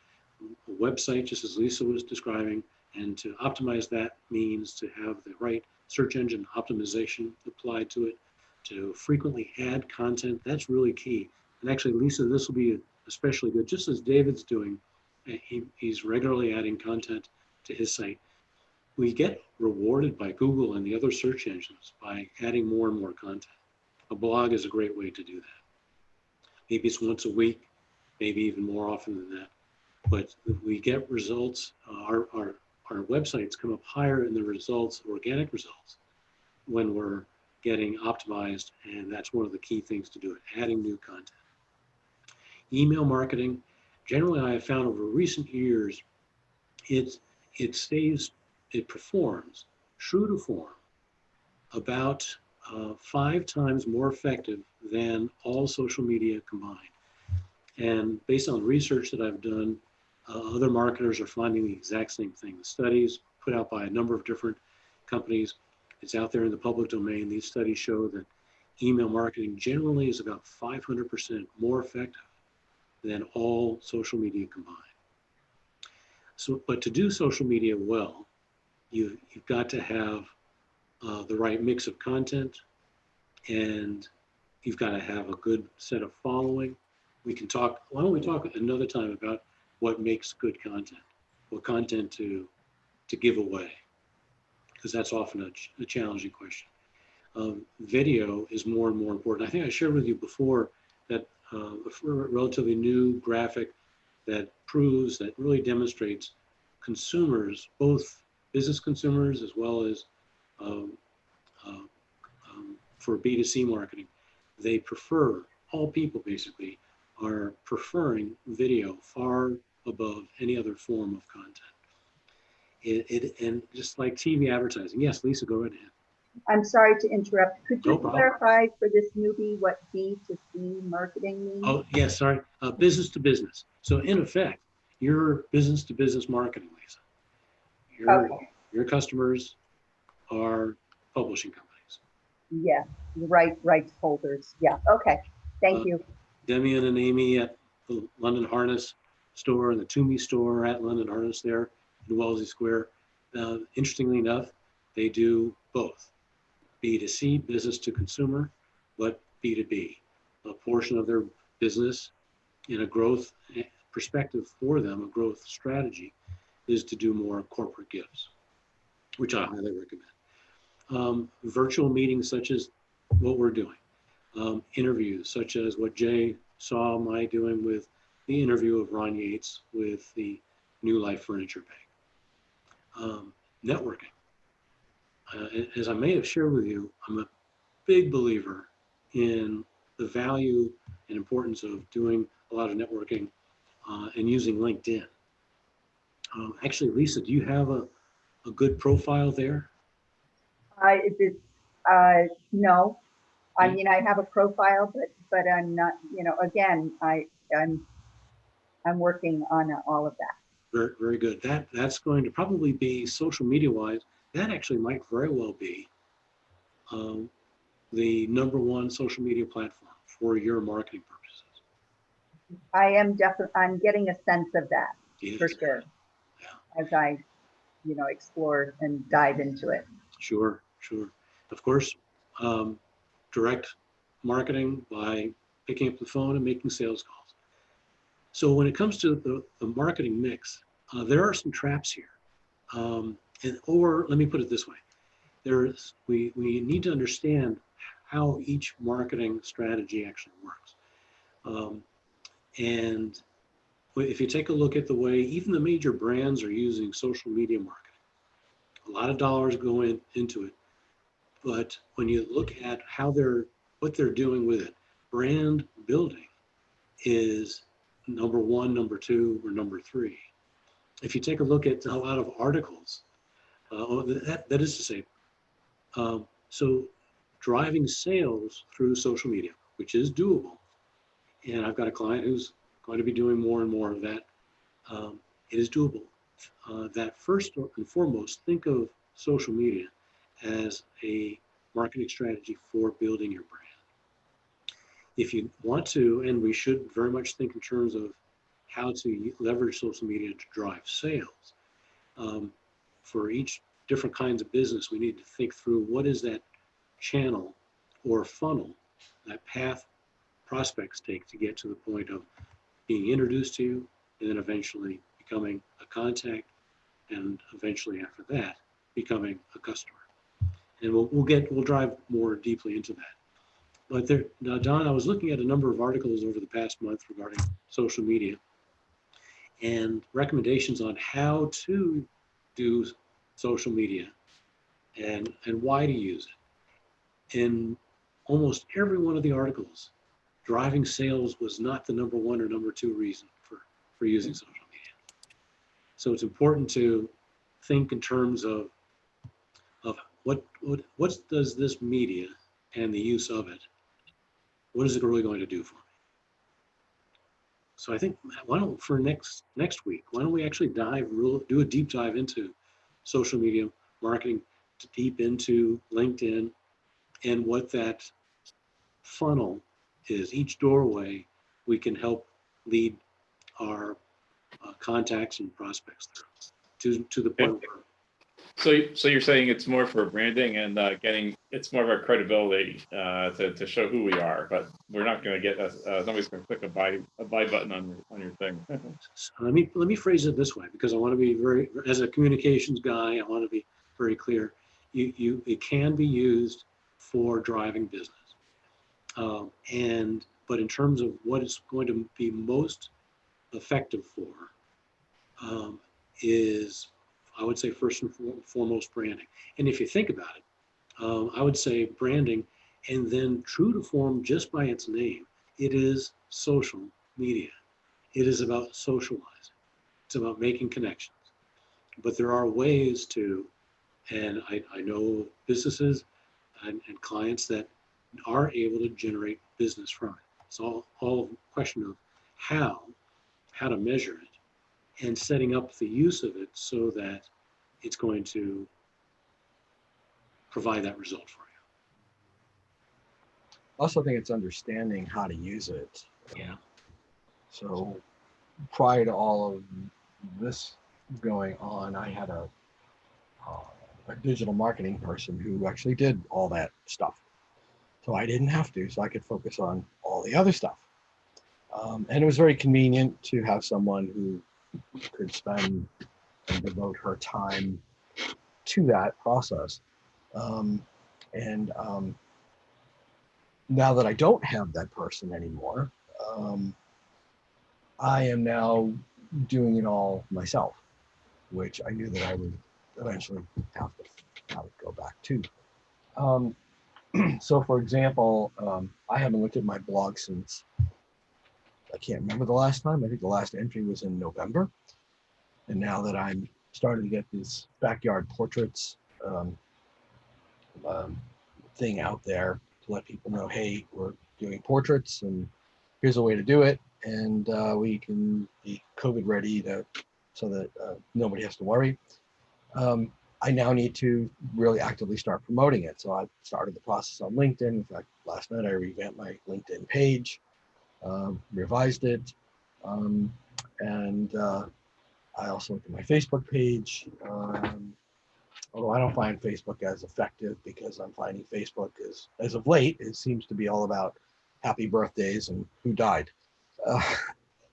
a website, just as Lisa was describing, and to optimize that means to have the right search engine optimization applied to it, to frequently add content. That's really key. And actually, Lisa, this will be especially good, just as David's doing. He's regularly adding content to his site. We get rewarded by Google and the other search engines by adding more and more content. A blog is a great way to do that. Maybe it's once a week, maybe even more often than that. But we get results, our websites come up higher in the results, organic results, when we're getting optimized, and that's one of the key things to do it, adding new content. Email marketing, generally I have found over recent years, it performs true to form about 5 times more effective than all social media combined. And based on research that I've done, other marketers are finding the exact same thing. The studies put out by a number of different companies, it's out there in the public domain. These studies show that email marketing generally is about 500% more effective than all social media combined. So, but to do social media well, you've got to have the right mix of content, and you've got to have a good set of following. We can talk, why don't we talk another time about what makes good content, what content to give away, because that's often a challenging question. Video is more and more important. I think I shared with you before that a relatively new graphic that proves, that really demonstrates consumers, both business consumers as well as for B2C marketing, they prefer, all people basically are preferring video far above any other form of content. And just like TV advertising. Yes, Lisa, go right ahead. I'm sorry to interrupt. Could you No problem. clarify for this newbie what B2C marketing means? Oh, yes, sorry. Business to business. So in effect, you're business to business marketing, Lisa. Okay. Your customers are publishing companies. Yeah, rights holders. Yeah, okay. Thank you. Demian and Amy at the London Harness store and the Toomey store at London Harness there in Wellesley Square. Interestingly enough, they do both. B2C, business to consumer, but B2B. A portion of their business in a growth perspective for them, a growth strategy, is to do more corporate gifts, which I highly recommend. Virtual meetings such as what we're doing. Interviews such as what Jay saw my doing with the interview of Ron Yates with the New Life Furniture Bank. Networking. As I may have shared with you, I'm a big believer in the value and importance of doing a lot of networking and using LinkedIn. Actually, Lisa, do you have a good profile there? No. I mean, I have a profile, but I'm not, again, I'm working on all of that. Very, very good. That's going to probably be social media wise. That actually might very well be the #1 social media platform for your marketing purposes. I'm getting a sense of that, Yes. for sure. Yeah. As I, explore and dive into it. Sure. Of course, direct marketing by picking up the phone and making sales calls. So when it comes to the marketing mix, there are some traps here. Or let me put it this way. We need to understand how each marketing strategy actually works. And if you take a look at the way even the major brands are using social media marketing, a lot of dollars go into it. But when you look at what they're doing with it, brand building is number one, number two, or number three. If you take a look at a lot of articles, that is to say, so driving sales through social media, which is doable. And I've got a client who's going to be doing more and more of that. It is doable. That first and foremost, think of social media as a marketing strategy for building your brand. If you want to, and we should very much think in terms of how to leverage social media to drive sales. For each different kinds of business, we need to think through what is that channel or funnel, that path prospects take to get to the point of being introduced to you, and then eventually becoming a contact, and eventually after that, becoming a customer. And we'll drive more deeply into that. But now, Don, I was looking at a number of articles over the past month regarding social media and recommendations on how to do social media and why to use it. In almost every one of the articles, driving sales was not the number one or number two reason for using social media. So it's important to think in terms of what does this media and the use of it, what is it really going to do for me? So I think, for next week, why don't we actually do a deep dive into social media marketing, deep into LinkedIn, and what that funnel is, each doorway we can help lead our contacts and prospects through to the point where. So you're saying it's more for branding and it's more of our credibility to show who we are, but we're not going to get nobody's going to click a buy button on your thing. Let me phrase it this way, because I want to be as a communications guy, I want to be very clear. It can be used for driving business, but in terms of what it's going to be most effective for, is, I would say, first and foremost, branding. And if you think about it, I would say branding, and then true to form just by its name, it is social media. It is about socializing. It's about making connections. But there are ways to, and I know businesses and clients that are able to generate business from it. It's all a question of how to measure it, and setting up the use of it so that it's going to provide that result for you. I also think it's understanding how to use it. Yeah. So prior to all of this going on, I had a digital marketing person who actually did all that stuff. So I didn't have to, so I could focus on all the other stuff. And it was very convenient to have someone who could spend and devote her time to that process. Now that I don't have that person anymore, I am now doing it all myself, which I knew that I would eventually have to go back to. So for example, I haven't looked at my blog since, I can't remember the last time. I think the last entry was in November. And now that I'm starting to get this backyard portraits thing out there to let people know, hey, we're doing portraits and here's a way to do it. And we can be COVID ready so that nobody has to worry. I now need to really actively start promoting it. So I started the process on LinkedIn. In fact, last night I revamped my LinkedIn page, revised it, and I also looked at my Facebook page. Although I don't find Facebook as effective, because I'm finding Facebook as of late, it seems to be all about happy birthdays and who died.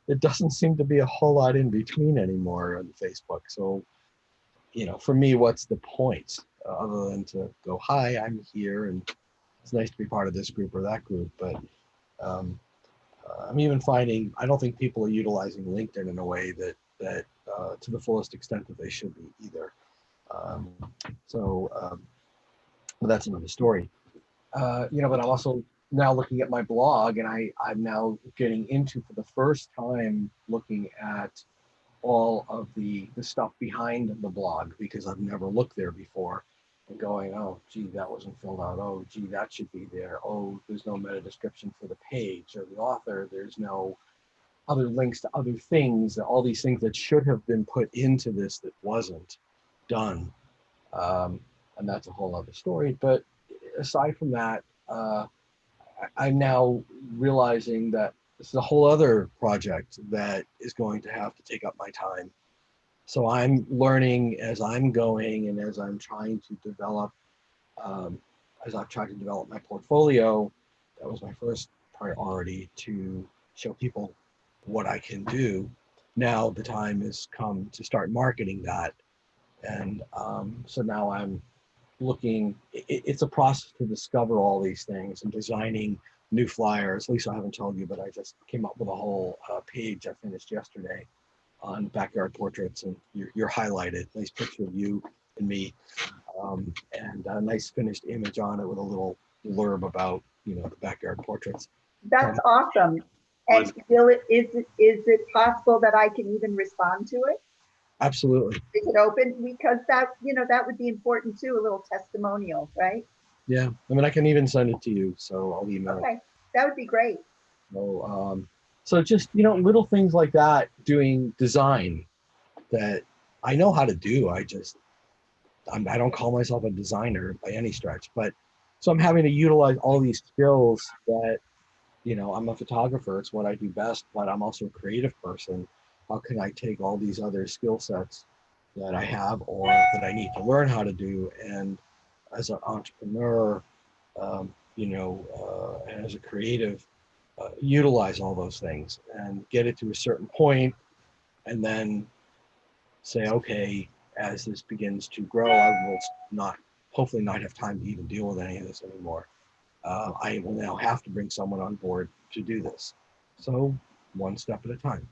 It doesn't seem to be a whole lot in between anymore on Facebook. So, for me, what's the point other than to go, hi, I'm here, and it's nice to be part of this group or that group. But I'm even finding, I don't think people are utilizing LinkedIn in a way that to the fullest extent that they should be either. Um, but that's another story. But I'm also now looking at my blog, and I'm now getting into, for the first time, looking at all of the stuff behind the blog, because I've never looked there before, and going, oh, gee, that wasn't filled out. Oh, gee, that should be there. Oh, there's no meta description for the page or the author. There's no other links to other things, all these things that should have been put into this that wasn't done. And that's a whole other story. But aside from that, I'm now realizing that this is a whole other project that is going to have to take up my time. So I'm learning as I'm going, and as I'm trying to develop, as I've tried to develop my portfolio. That was my first priority, to show people what I can do. Now the time has come to start marketing that. And so now I'm looking, it's a process to discover all these things and designing new flyers. Lisa, I haven't told you, but I just came up with a whole page I finished yesterday on backyard portraits, and you're highlighted. Nice picture of you and me, and a nice finished image on it with a little blurb about the backyard portraits. That's awesome. And is it possible that I can even respond to it? Absolutely. Is it open? Because that would be important too, a little testimonial, right? Yeah, I mean, I can even send it to you, so I'll email it. Okay, that would be great. So just little things like that, doing design that I know how to do. I don't call myself a designer by any stretch, but so I'm having to utilize all these skills that I'm a photographer. It's what I do best, but I'm also a creative person. How can I take all these other skill sets that I have or that I need to learn how to do, and as an entrepreneur, and as a creative, utilize all those things and get it to a certain point, and then say, okay, as this begins to grow, I will hopefully not have time to even deal with any of this anymore. I will now have to bring someone on board to do this. So one step at a time.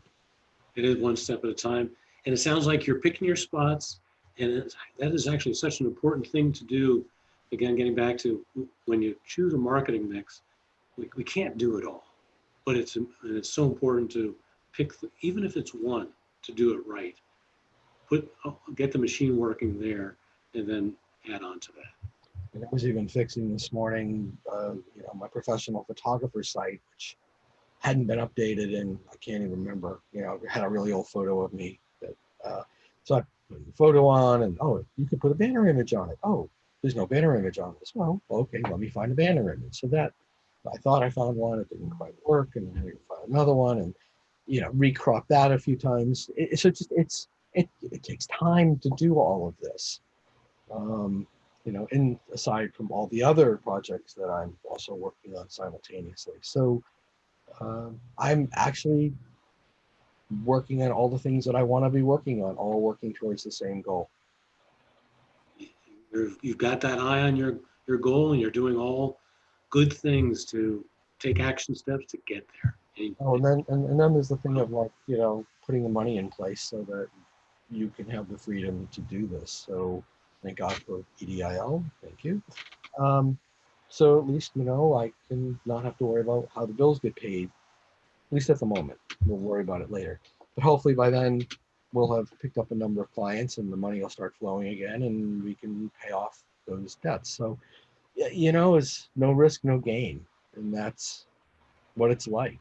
It is one step at a time. And it sounds like you're picking your spots. And that is actually such an important thing to do. Again, getting back to when you choose a marketing mix, we can't do it all. But it's so important to pick, even if it's one, to do it right. Get the machine working there, and then add on to that. And I was even fixing this morning, my professional photographer site, which hadn't been updated, and I can't even remember. It had a really old photo of me. So I put the photo on, and you could put a banner image on it. Oh, there's no banner image on this. Well, okay, let me find a banner image. So that I thought I found one, it didn't quite work, and then I had to find another one, and recrop that a few times. It takes time to do all of this. And aside from all the other projects that I'm also working on simultaneously. So I'm actually working on all the things that I want to be working on, all working towards the same goal. You've got that eye on your goal, and you're doing all good things to take action steps to get there. And then there's the thing of putting the money in place so that you can have the freedom to do this. So thank God for EDIL. Thank you. So at least, I can not have to worry about how the bills get paid, at least at the moment. We'll worry about it later. But hopefully by then we'll have picked up a number of clients and the money will start flowing again and we can pay off those debts. So, it's no risk, no gain. And that's what it's like.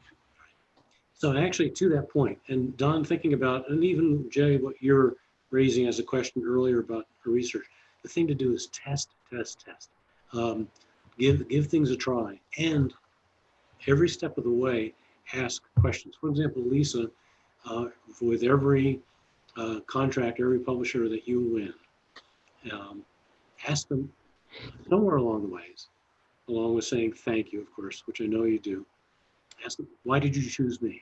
So actually, to that point, and Don, thinking about, and even Jay, what you're raising as a question earlier about research, the thing to do is test. Give things a try, and every step of the way, ask questions. For example, Lisa, with every contract, every publisher that you win, ask them somewhere along the ways, along with saying thank you, of course, which I know you do. Ask them, why did you choose me?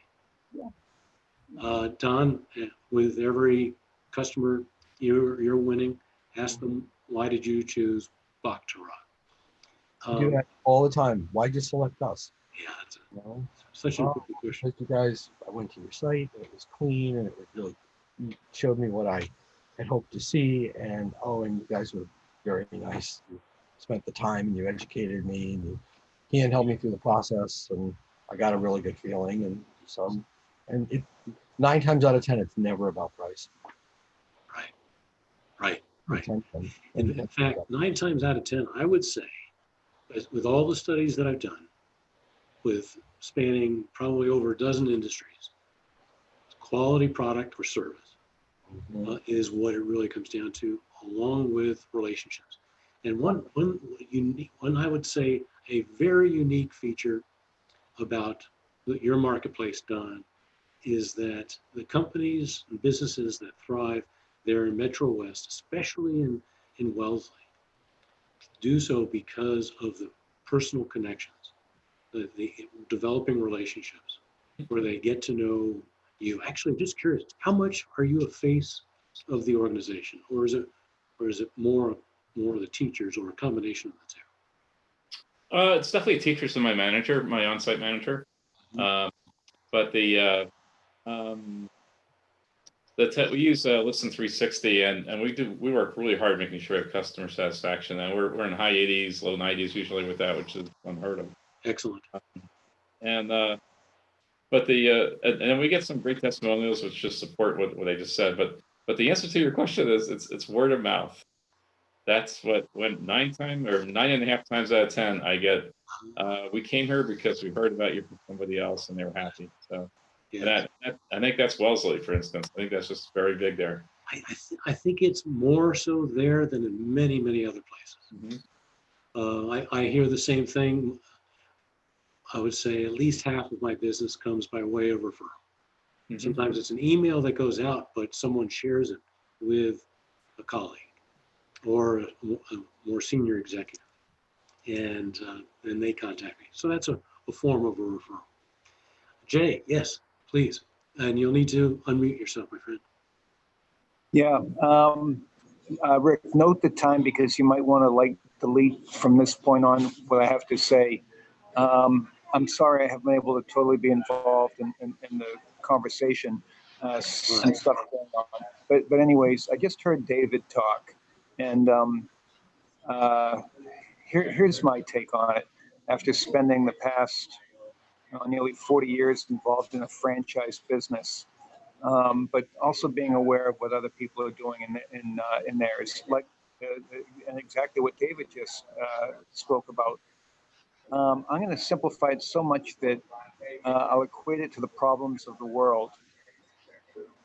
Yeah. Don, with every customer you're winning, ask them, why did you choose Baccarat? I do that all the time. Why'd you select us? Yeah, it's You know, such an oh, important question. because you guys, I went to your site and it was clean and it really showed me what I had hoped to see. And oh, and you guys were very nice. You spent the time and you educated me and you held me through the process, and I got a really good feeling. And so, and it 9 times out of 10, it's never about price. Right, right, right. Intention. In fact, 9 times out of 10, I would say, with all the studies that I've done, with spanning probably over a dozen industries, quality product or service is what it really comes down to, along with relationships. And one unique, one I would say a very unique feature about your marketplace, Don, is that the companies and businesses that thrive there in Metro West, especially in Wellesley, do so because of the personal connections, the developing relationships, where they get to know you. Actually, just curious, how much are you a face of the organization, or is it more of the teachers, or a combination of the two? It's definitely teachers and my manager, my on-site manager. But we use Listen 360, and we work really hard making sure we have customer satisfaction, and we're in high 80s, low 90s usually with that, which is unheard of. Excellent. And but and then we get some great testimonials which just support what I just said. But the answer to your question is it's word of mouth. That's what when 9.5 times out of 10 I get. We came here because we heard about you from somebody else and they were happy. So, Yes. and I think that's Wellesley, for instance. I think that's just very big there. I think it's more so there than in many, many other places. I hear the same thing. I would say at least half of my business comes by way of referral. Sometimes it's an email that goes out, but someone shares it with a colleague or a more senior executive, and then they contact me. So that's a form of a referral. Jay, yes, please. And you'll need to unmute yourself, my friend. Yeah, Rick, note the time because you might want to delete from this point on what I have to say. I'm sorry I haven't been able to totally be involved in the conversation. Some stuff going on. But anyways, I just heard David talk, and here's my take on it. After spending the past nearly 40 years involved in a franchise business, but also being aware of what other people are doing in theirs, like and exactly what David just spoke about. I'm going to simplify it so much that I'll equate it to the problems of the world.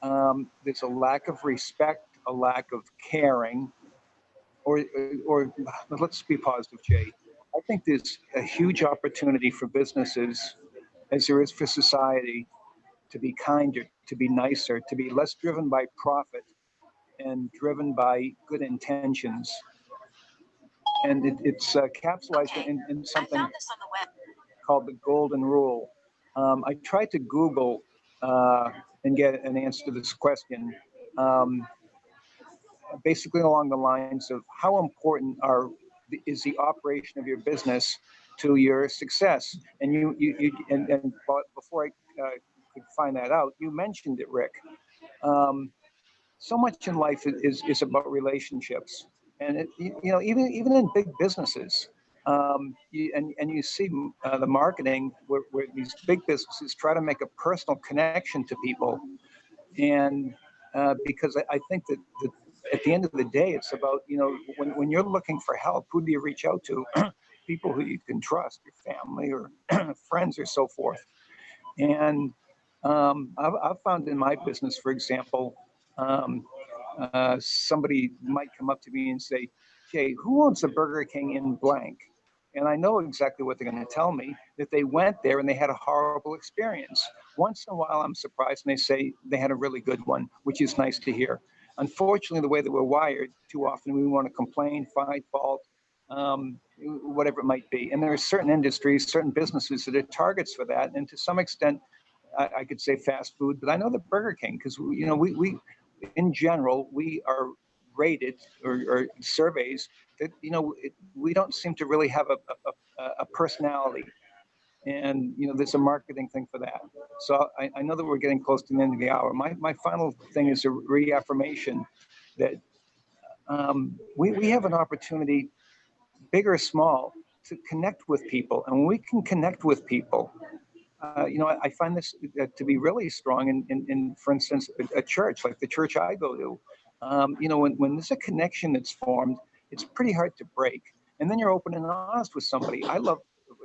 There's a lack of respect, a lack of caring, or let's be positive, Jay. I think there's a huge opportunity for businesses, as there is for society, to be kinder, to be nicer, to be less driven by profit and driven by good intentions. And it's capsulized in something called the Golden Rule. I tried to Google and get an answer to this question, basically along the lines of how important is the operation of your business to your success. And but before I could find that out, you mentioned it, Rick. So much in life is about relationships, and even in big businesses, you see the marketing where these big businesses try to make a personal connection to people, and because I think that at the end of the day, it's about when you're looking for help, who do you reach out to? People who you can trust, your family or friends or so forth. And I've found in my business, for example, somebody might come up to me and say, Jay, who owns the Burger King in blank? And I know exactly what they're going to tell me, that they went there and they had a horrible experience. Once in a while, I'm surprised and they say they had a really good one, which is nice to hear. Unfortunately, the way that we're wired, too often we want to complain, find fault, whatever it might be. And there are certain industries, certain businesses that are targets for that. And to some extent, I could say fast food, but I know the Burger King, because we in general, we are rated or surveys that we don't seem to really have a personality, And, there's a marketing thing for that. So I know that we're getting close to the end of the hour. My final thing is a reaffirmation that we have an opportunity, big or small, to connect with people. And when we can connect with people, I find this to be really strong in, for instance, a church, like the church I go to. When there's a connection that's formed, it's pretty hard to break. And then you're open and honest with somebody. I love,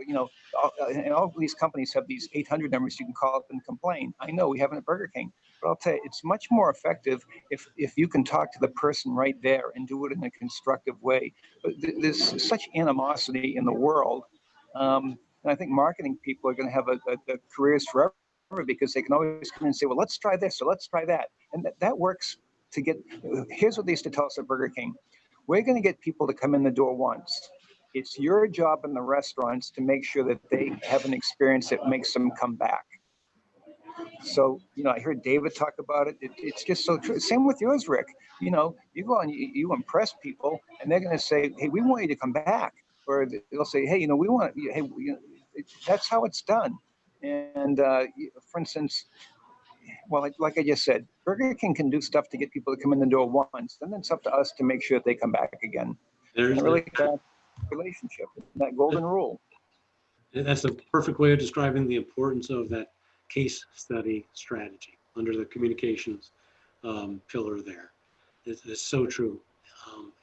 and all these companies have these 800 numbers you can call up and complain. I know we have it at Burger King, but I'll tell you, it's much more effective if you can talk to the person right there and do it in a constructive way. But there's such animosity in the world. And I think marketing people are going to have a careers forever because they can always come in and say, well, let's try this or let's try that. And that works to get, here's what they used to tell us at Burger King. We're going to get people to come in the door once. It's your job in the restaurants to make sure that they have an experience that makes them come back. So, I heard David talk about it. It's just so true. Same with yours, Rick. You go on, you impress people and they're going to say, hey, we want you to come back. Or they'll say, hey, we want, hey, that's how it's done. And for instance, well, like I just said, Burger King can do stuff to get people to come in the door once, then it's up to us to make sure that they come back again. There's and really that relationship, that golden rule. That's a perfect way of describing the importance of that case study strategy under the communications pillar there. It's so true.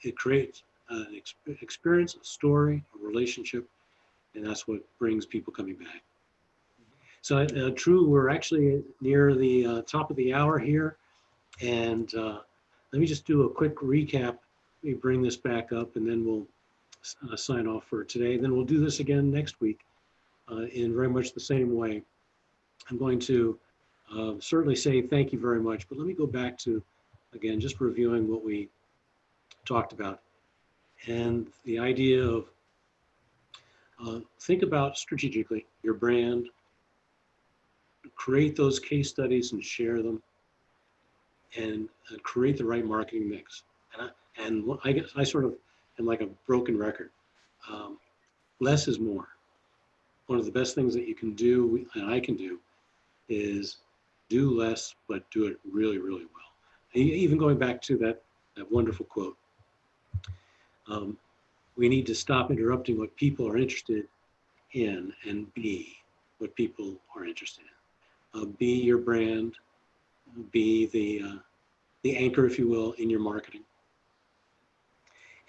It creates an experience, a story, a relationship, and that's what brings people coming back. So True, we're actually near the top of the hour here. And let me just do a quick recap. Let me bring this back up and then we'll sign off for today. Then we'll do this again next week in very much the same way. I'm going to certainly say thank you very much, but let me go back to, again, just reviewing what we talked about. And the idea of think about strategically your brand, create those case studies and share them, and create the right marketing mix. And I guess I sort of am like a broken record. Less is more. One of the best things that you can do, and I can do, is do less, but do it really, really well. And even going back to that wonderful quote, we need to stop interrupting what people are interested in and be what people are interested in. Be your brand, be the anchor, if you will, in your marketing.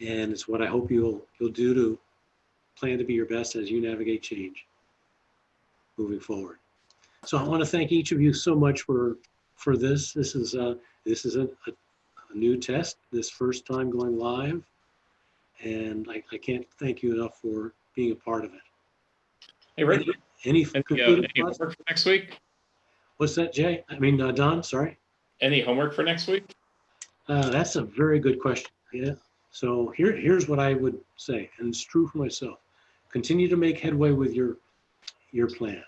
And it's what I hope you'll do to plan to be your best as you navigate change moving forward. So I want to thank each of you so much for this. This is a new test, this first time going live, and I can't thank you enough for being a part of it. Hey, Rick, any homework for next week? What's that, Jay? I mean, Don, sorry. Any homework for next week? That's a very good question. Yeah. So here's what I would say, and it's true for myself. Continue to make headway with your plan.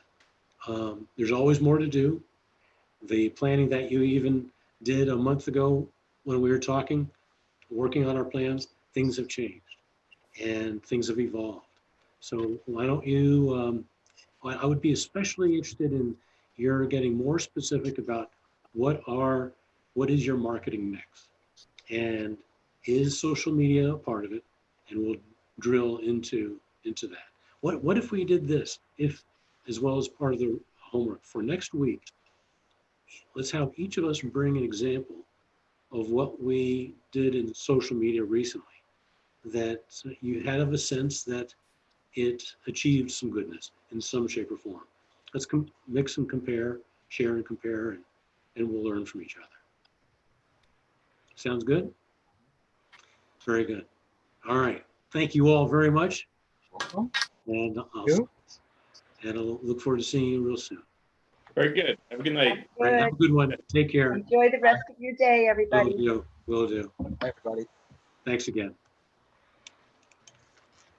There's always more to do. The planning that you even did a month ago when we were talking, working on our plans, things have changed and things have evolved. So why don't you, I would be especially interested in your getting more specific about what is your marketing mix, and is social media a part of it? And we'll drill into that. What if we did this? If, as well as part of the homework for next week, let's have each of us bring an example of what we did in social media recently that you had of a sense that it achieved some goodness in some shape or form. Let's mix and compare, share and compare, and we'll learn from each other. Sounds good? Very good. All right. Thank you all very much. Welcome. And I'll look forward to seeing you real soon. Very good. Have a good night. All right, have a good one. Take care. Enjoy the rest of your day, everybody. Will do. Bye, everybody. Thanks again.